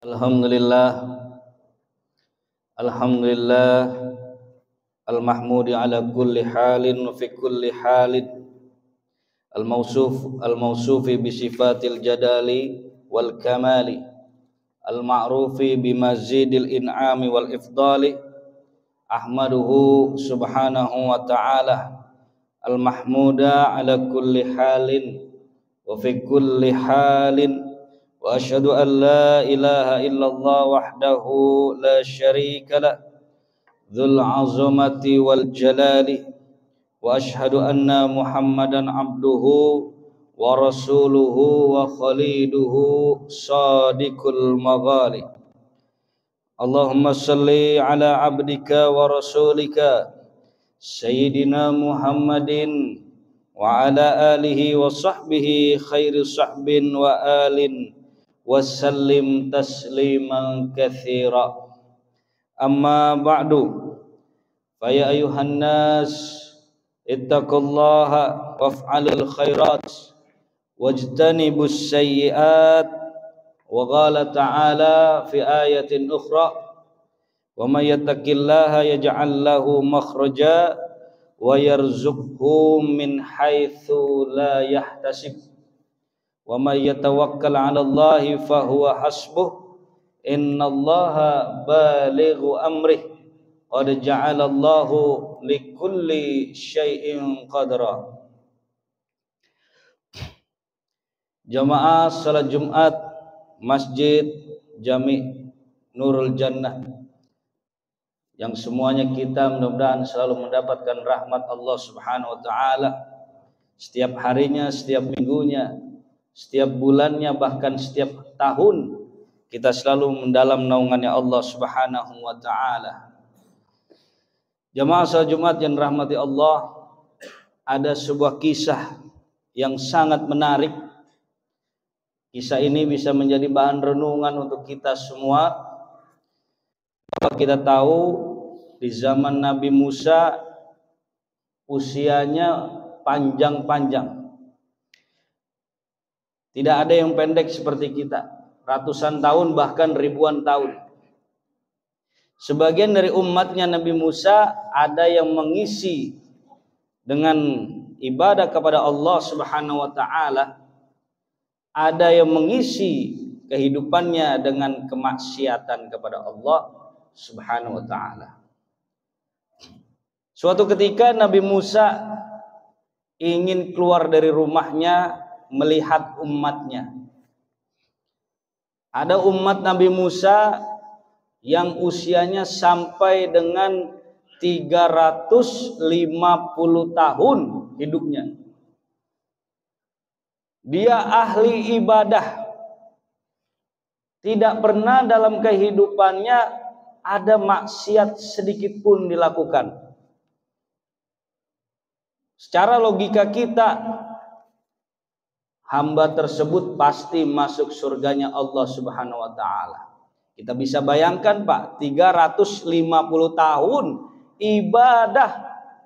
Alhamdulillah, Alhamdulillah, al-mahmudi ala kulli halin wa fi kulli halin, al-mawsufi bi sifatil jadali wal kamali, al-ma'rufi bi mazidil in'ami wal ifdali. Ahmaduhu subhanahu wa ta'ala al-mahmuda ala kulli halin wa fi kulli halin. Wa asyhadu an la ilaha illallah wahdahu la syarika lah dzul azamati wal jalali. Wa asyhadu anna Muhammadan abduhu wa rasuluhu wa khaliluhu sadiqul maghali. Allahumma salli ala abdika wa rasulika Sayyidina Muhammadin wa ala alihi wa sahbihi khairi sahbin wa alin wasallim tasliman katsira. Amma ba'du, fa ya ayuhan nas ittaqullaha waf'alil khairat wajtanibus sayyi'at. Wa qala ta'ala fi ayatin ukhra, wa may yattaqillaha yaj'al lahu makhraja wa yarzuqhu min haitsu la yahtasib. Wa may yatawakkal 'ala Allahi fa huwa hasbuh. Innallaha balighu amrih. Qad ja'ala Allahu likulli syai'in qadra. Jamaah salat Jumat Masjid Jami Nurul Jannah, yang semuanya kita mudah-mudahan selalu mendapatkan rahmat Allah Subhanahu wa taala setiap harinya, setiap minggunya, setiap bulannya, bahkan setiap tahun kita selalu mendalam naungannya Allah Subhanahu wa taala. Jamaah salat Jumat yang rahmati Allah, ada sebuah kisah yang sangat menarik. Kisah ini bisa menjadi bahan renungan untuk kita semua. Kita tahu di zaman Nabi Musa usianya panjang-panjang. Tidak ada yang pendek seperti kita, ratusan tahun bahkan ribuan tahun. Sebagian dari umatnya Nabi Musa ada yang mengisi dengan ibadah kepada Allah Subhanahu wa taala, ada yang mengisi kehidupannya dengan kemaksiatan kepada Allah Subhanahu wa taala. Suatu ketika Nabi Musa ingin keluar dari rumahnya melihat umatnya. Ada umat Nabi Musa yang usianya sampai dengan 350 tahun hidupnya. Dia ahli ibadah. Tidak pernah dalam kehidupannya ada maksiat sedikit pun dilakukan. Secara logika kita, hamba tersebut pasti masuk surganya Allah Subhanahu wa taala. Kita bisa bayangkan Pak, 350 tahun ibadah,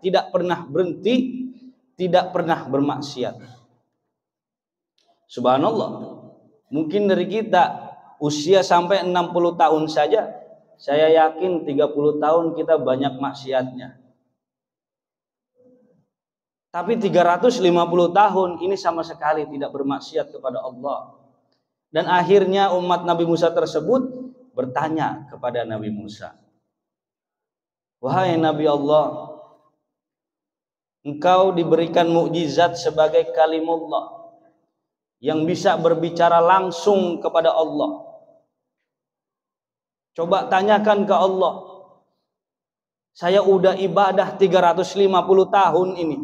tidak pernah berhenti, tidak pernah bermaksiat. Subhanallah. Mungkin dari kita usia sampai 60 tahun saja, saya yakin 30 tahun kita banyak maksiatnya. Tapi 350 tahun ini sama sekali tidak bermaksiat kepada Allah. Dan akhirnya umat Nabi Musa tersebut bertanya kepada Nabi Musa, "Wahai Nabi Allah, engkau diberikan mukjizat sebagai kalimullah yang bisa berbicara langsung kepada Allah. Coba tanyakan ke Allah, saya udah ibadah 350 tahun ini,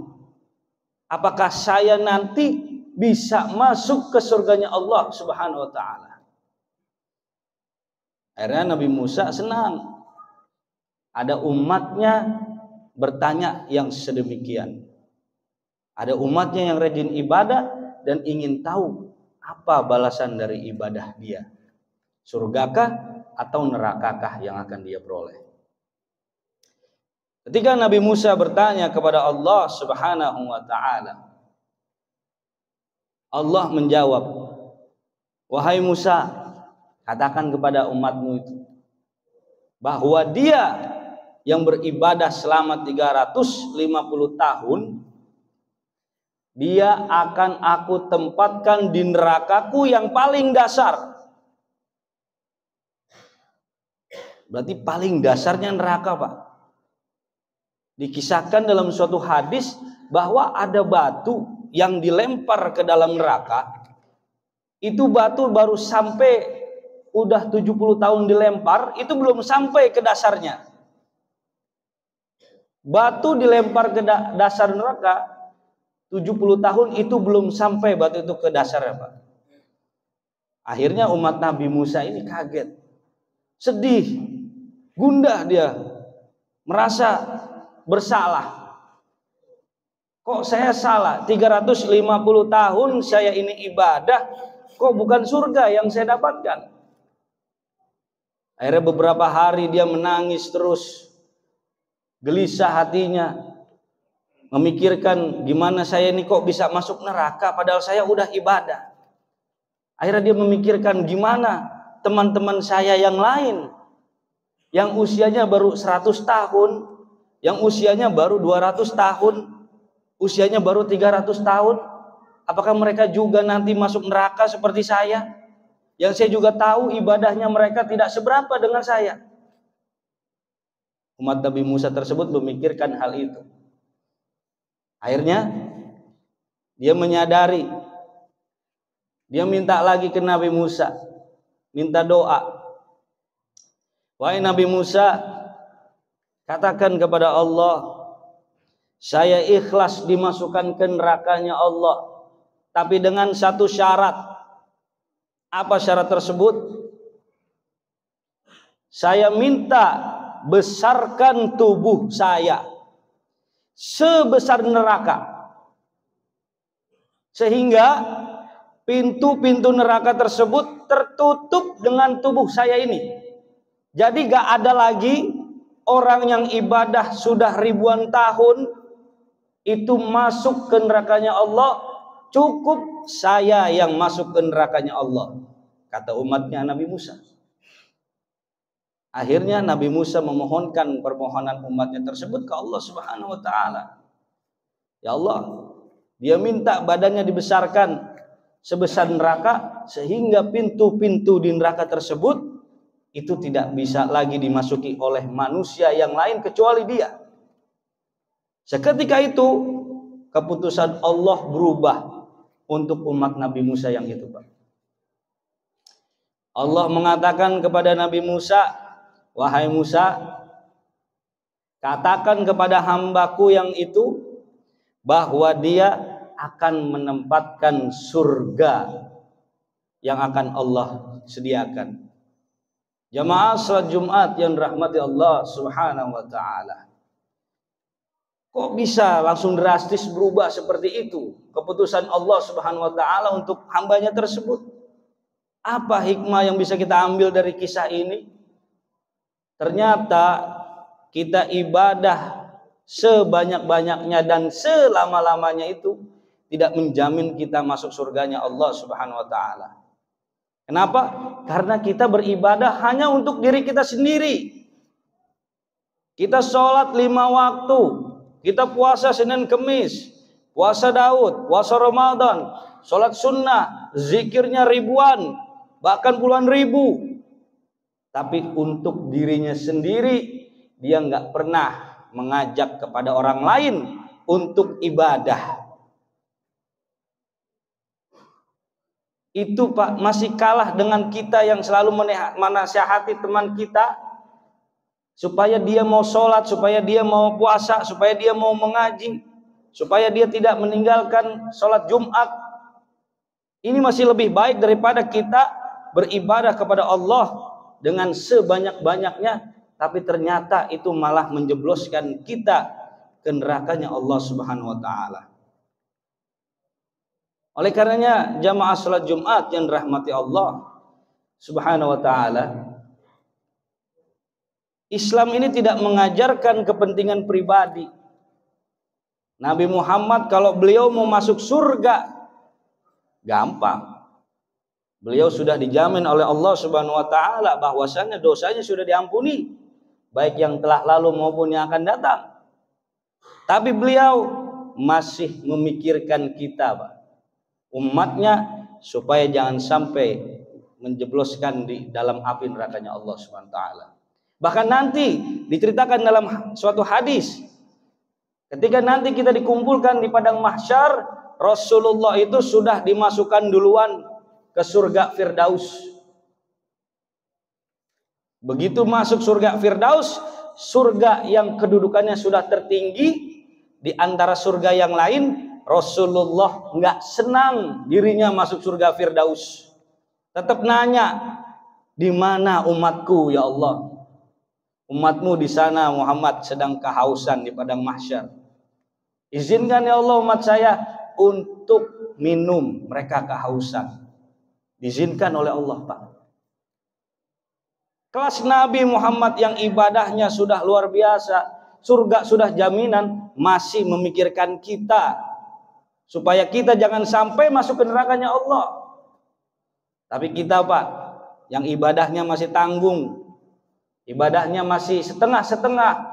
apakah saya nanti bisa masuk ke surganya Allah Subhanahu wa taala?" Akhirnya Nabi Musa senang. Ada umatnya bertanya yang sedemikian. Ada umatnya yang rajin ibadah dan ingin tahu apa balasan dari ibadah dia. Surgakah atau nerakakah yang akan dia peroleh? Ketika Nabi Musa bertanya kepada Allah Subhanahu wa taala, Allah menjawab, "Wahai Musa, Katakan kepada umatmu itu bahwa dia yang beribadah selama 350 tahun, dia akan aku tempatkan di nerakaku yang paling dasar. Berarti paling dasarnya neraka, Pak. Dikisahkan dalam suatu hadis bahwa ada batu yang dilempar ke dalam neraka. Itu batu baru sampai udah 70 tahun dilempar, itu belum sampai ke dasarnya. Batu dilempar ke dasar neraka 70 tahun itu belum sampai batu itu ke dasarnya, Pak. Akhirnya umat Nabi Musa ini kaget, sedih, gundah dia, merasa bersalah. Kok saya salah? 350 tahun saya ini ibadah, kok bukan surga yang saya dapatkan? Akhirnya beberapa hari dia menangis terus, gelisah hatinya, memikirkan gimana saya ini kok bisa masuk neraka padahal saya udah ibadah. Akhirnya dia memikirkan gimana teman-teman saya yang lain yang usianya baru 100 tahun, yang usianya baru 200 tahun, usianya baru 300 tahun, apakah mereka juga nanti masuk neraka seperti saya? Yang saya juga tahu ibadahnya mereka tidak seberapa dengan saya. Umat Nabi Musa tersebut memikirkan hal itu. Akhirnya dia menyadari, dia minta lagi ke Nabi Musa, minta doa. Wahai Nabi Musa, katakan kepada Allah, saya ikhlas dimasukkan ke nerakanya Allah, tapi dengan satu syarat. Apa syarat tersebut? Saya minta besarkan tubuh saya sebesar neraka, sehingga pintu-pintu neraka tersebut tertutup dengan tubuh saya ini. Jadi gak ada lagi orang yang ibadah sudah ribuan tahun itu masuk ke nerakanya Allah. Cukup saya yang masuk ke nerakanya Allah, kata umatnya Nabi Musa. Akhirnya Nabi Musa memohonkan permohonan umatnya tersebut ke Allah Subhanahu wa taala. Ya Allah, dia minta badannya dibesarkan sebesar neraka sehingga pintu-pintu di neraka tersebut itu tidak bisa lagi dimasuki oleh manusia yang lain kecuali dia. Seketika itu keputusan Allah berubah untuk umat Nabi Musa yang itu, Pak. Allah mengatakan kepada Nabi Musa, wahai Musa, katakan kepada hambaku yang itu bahwa dia akan menempatkan surga yang akan Allah sediakan. Jamaah salat Jumat yang dirahmati Allah Subhanahu wa taala. Kok bisa langsung drastis berubah seperti itu keputusan Allah Subhanahu wa taala untuk hambanya tersebut? Apa hikmah yang bisa kita ambil dari kisah ini? Ternyata kita ibadah sebanyak-banyaknya dan selama-lamanya itu tidak menjamin kita masuk surganya Allah Subhanahu wa taala. Kenapa? Karena kita beribadah hanya untuk diri kita sendiri. Kita sholat 5 waktu, kita puasa Senin Kemis, puasa Daud, puasa Ramadan, sholat sunnah, zikirnya ribuan, bahkan puluhan ribu. Tapi untuk dirinya sendiri, dia nggak pernah mengajak kepada orang lain untuk ibadah. Itu Pak masih kalah dengan kita yang selalu menasihati teman kita supaya dia mau sholat, supaya dia mau puasa, supaya dia mau mengaji, supaya dia tidak meninggalkan sholat Jumat. Ini masih lebih baik daripada kita beribadah kepada Allah dengan sebanyak-banyaknya, tapi ternyata itu malah menjebloskan kita ke nerakanya Allah Subhanahu wa taala. Oleh karenanya jamaah salat Jumat yang dirahmati Allah Subhanahu wa taala, Islam ini tidak mengajarkan kepentingan pribadi. Nabi Muhammad kalau beliau mau masuk surga gampang. Beliau sudah dijamin oleh Allah Subhanahu wa taala bahwasanya dosanya sudah diampuni, baik yang telah lalu maupun yang akan datang. Tapi beliau masih memikirkan kita, Pak, umatnya, supaya jangan sampai menjebloskan di dalam api nerakanya Allah Subhanahu wa taala. Bahkan nanti diceritakan dalam suatu hadis, ketika nanti kita dikumpulkan di padang mahsyar, Rasulullah itu sudah dimasukkan duluan ke surga Firdaus. Begitu masuk surga Firdaus, surga yang kedudukannya sudah tertinggi di antara surga yang lain, Rasulullah nggak senang dirinya masuk surga Firdaus. Tetap nanya, di mana umatku ya Allah? Umatmu di sana Muhammad sedang kehausan di padang mahsyar. Izinkan ya Allah umat saya untuk minum, mereka kehausan. Diizinkan oleh Allah, Pak. Kelas Nabi Muhammad yang ibadahnya sudah luar biasa, surga sudah jaminan, masih memikirkan kita supaya kita jangan sampai masuk ke nerakanya Allah. Tapi kita, Pak, yang ibadahnya masih tanggung, ibadahnya masih setengah-setengah.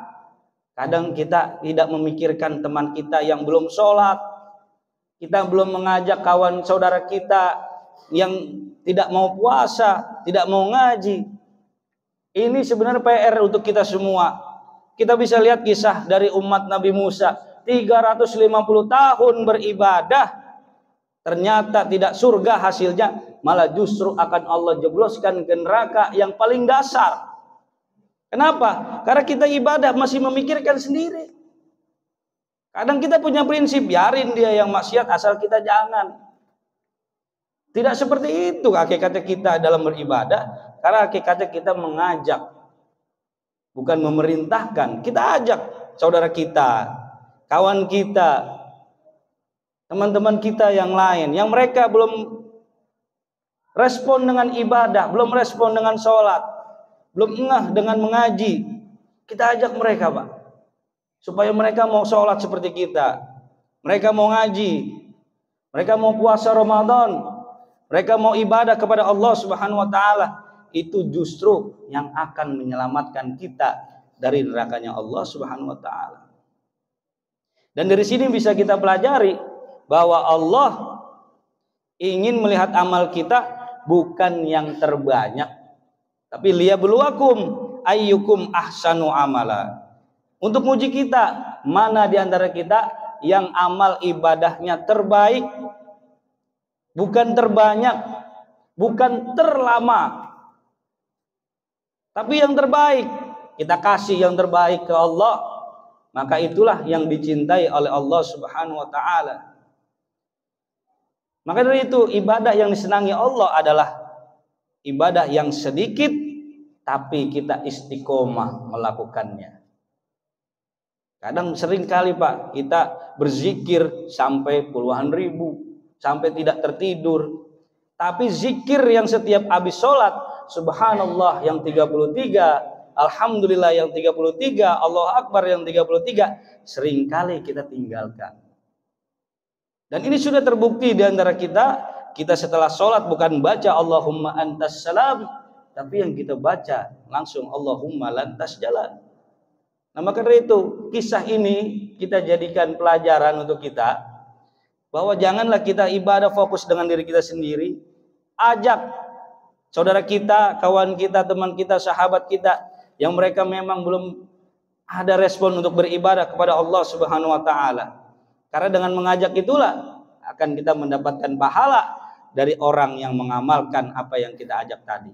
Kadang kita tidak memikirkan teman kita yang belum sholat, kita belum mengajak kawan saudara kita yang tidak mau puasa, tidak mau ngaji. Ini sebenarnya PR untuk kita semua. Kita bisa lihat kisah dari umat Nabi Musa, 350 tahun beribadah, ternyata tidak surga hasilnya, malah justru akan Allah jebloskan ke neraka yang paling dasar. Kenapa? Karena kita ibadah masih memikirkan sendiri. Kadang kita punya prinsip, biarin dia yang maksiat asal kita jangan. Tidak seperti itu hakikatnya kita dalam beribadah, karena hakikatnya kita mengajak, bukan memerintahkan. Kita ajak saudara kita, kawan kita, teman-teman kita yang lain, yang mereka belum respon dengan ibadah, belum respon dengan sholat, belum ngeh dengan mengaji. Kita ajak mereka, Pak, supaya mereka mau sholat seperti kita, mereka mau ngaji, mereka mau puasa Ramadan, mereka mau ibadah kepada Allah Subhanahu wa taala. Itu justru yang akan menyelamatkan kita dari nerakanya Allah Subhanahu wa taala. Dan dari sini bisa kita pelajari bahwa Allah ingin melihat amal kita bukan yang terbanyak, tapi liyabluwakum ayyukum ahsanu amala. Untuk uji kita, mana di antara kita yang amal ibadahnya terbaik, bukan terbanyak, bukan terlama, tapi yang terbaik. Kita kasih yang terbaik ke Allah, maka itulah yang dicintai oleh Allah Subhanahu wa taala. Maka dari itu ibadah yang disenangi Allah adalah ibadah yang sedikit tapi kita istiqomah melakukannya. Kadang sering kali, Pak, kita berzikir sampai puluhan ribu, sampai tidak tertidur. Tapi zikir yang setiap habis sholat, subhanallah yang 33, alhamdulillah yang 33, Allahu Akbar yang 33, seringkali kita tinggalkan. Dan ini sudah terbukti di antara kita setelah sholat bukan baca Allahumma antas salam, tapi yang kita baca langsung Allahumma lantas jalan. Nah, maka dari itu kisah ini kita jadikan pelajaran untuk kita, bahwa janganlah kita ibadah fokus dengan diri kita sendiri. Ajak saudara kita, kawan kita, teman kita, sahabat kita yang mereka memang belum ada respon untuk beribadah kepada Allah Subhanahu wa taala. Karena dengan mengajak itulah akan kita mendapatkan pahala dari orang yang mengamalkan apa yang kita ajak tadi.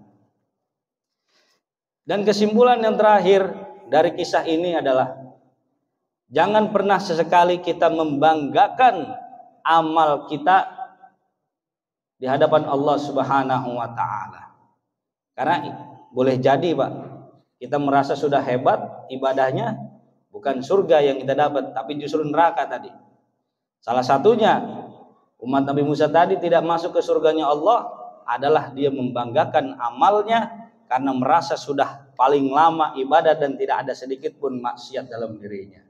Dan kesimpulan yang terakhir dari kisah ini adalah jangan pernah sesekali kita membanggakan amal kita di hadapan Allah Subhanahu wa taala. Karena boleh jadi, Pak, kita merasa sudah hebat ibadahnya, bukan surga yang kita dapat, tapi justru neraka tadi. Salah satunya umat Nabi Musa tadi tidak masuk ke surganya Allah adalah dia membanggakan amalnya karena merasa sudah paling lama ibadah dan tidak ada sedikit pun maksiat dalam dirinya.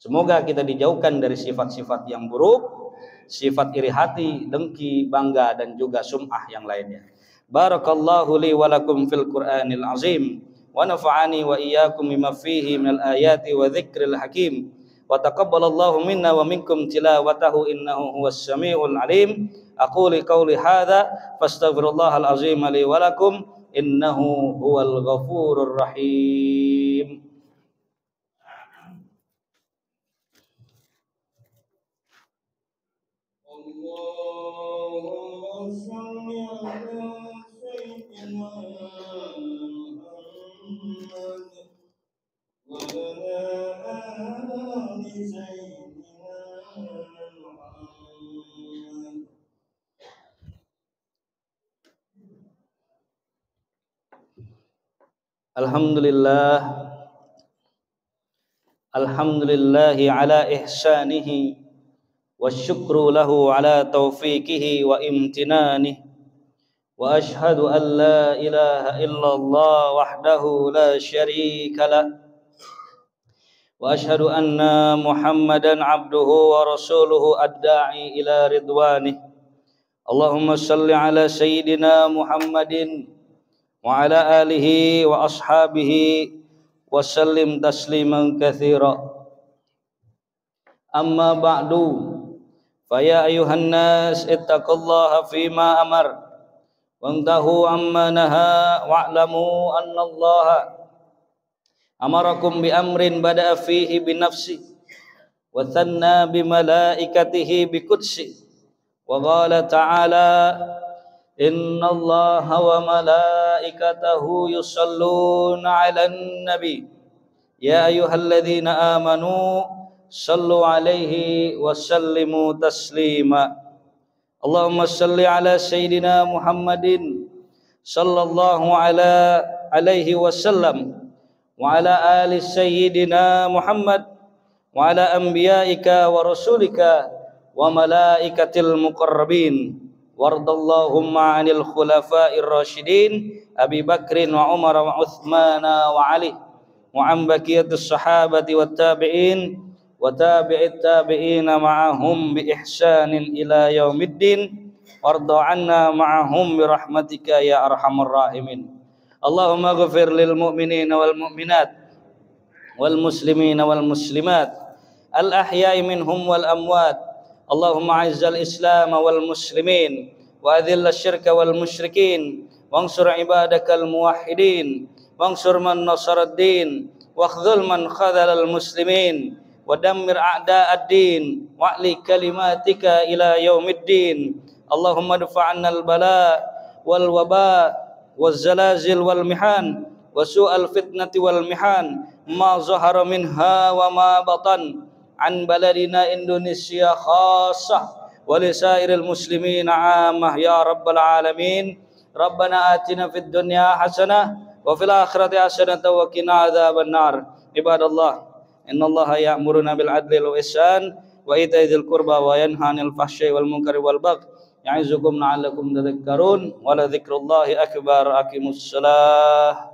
Semoga kita dijauhkan dari sifat-sifat yang buruk, sifat iri hati, dengki, bangga, dan juga sum'ah yang lainnya. Barakallahu li wa lakum fil Qur'anil azim wa nafa'ani wa iyyakum bima fihi minal ayati wa dzikril hakim wa taqabbalallahu minna wa minkum tilawatahu innahu huwas samiul alim. Aqulu qawli hadza fastaghfirullahal azim li wa lakum innahu huwal ghafurur rahim. Allahumma shalli ala sayyidina Muhammad wa ala ali sayyidina Muhammad. Alhamdulillahi ala ihsanihi wasyukru lahu ala taufiqihi wa imtinanihi wa ashhadu an la ilaha illallah wahdahu la syarika lah wa ashhadu anna Muhammadan abduhu wa rasuluhu ad-da'i ila ridwanih. Allahumma salli ala sayyidina Muhammadin wa ala alihi wa ashabihi wa sallim tasliman katsira. Amma ba'du, faya ayuhan nas ittaqullaha fima amar wantahu amma naha wa'lamu anna Allah amarakum bi amrin bada'a fihi bi nafsi wa thanna bi malaikatihi bi qudsi wa qala ta'ala inna Allah wa malaikatahu yusalluna 'alan nabi ya ayyuhalladzina amanu sallu alaihi wa sallimu taslima. Allahumma salli ala sayyidina Muhammadin sallallahu alaihi wasallam wa ala ali sayyidina Muhammad wa ala anbiya'ika wa rasulika wa malaikatil muqarrabin wardallahumma 'anil khulafa'ir rasyidin Abi Bakrin wa Umar wa Utsmana wa Ali wa an baqiyatus sahabati wat tabi'in wa tabi'it tabi'ina ma'ahum bi ihsanin ila yaumiddin warda 'anna ma'ahum bi rahmatika ya arhamar rahimin. Allahumma ighfir lil mu'minina wal mu'minat wal muslimina wal muslimat al ahya'i minhum wal amwat. Allahumma 'izzal islam wal muslimin wa adhill asyirka wal musyrikin wansur ibadakal muwahhidin wansur man nasarad din wakhdhul man khadhalal muslimin wa dammir a'da'ad din wa'li kalimatika ila yaumiddin. Allahumma dfa'anna al-bala wal waba waz zalazil wal mihan wa su'al fitnati wal mihan ma zahara minha wa ma batan an baladina Indonesia khassah wa li sairil muslimin 'ammah ya rabbal alamin. Rabbana atina fid dunya hasanah wa fil akhirati hasanah wa qina adzabannar. Ibadallah, innallaha ya'muruna bil adli wal ihsan wa ita'i dzil qurba wa yanha 'anil fahsya'i wal munkari wal baghi ya'izukum la'allakum tadhakkarun wa la dzikrullahi akbar. Aqimussalah.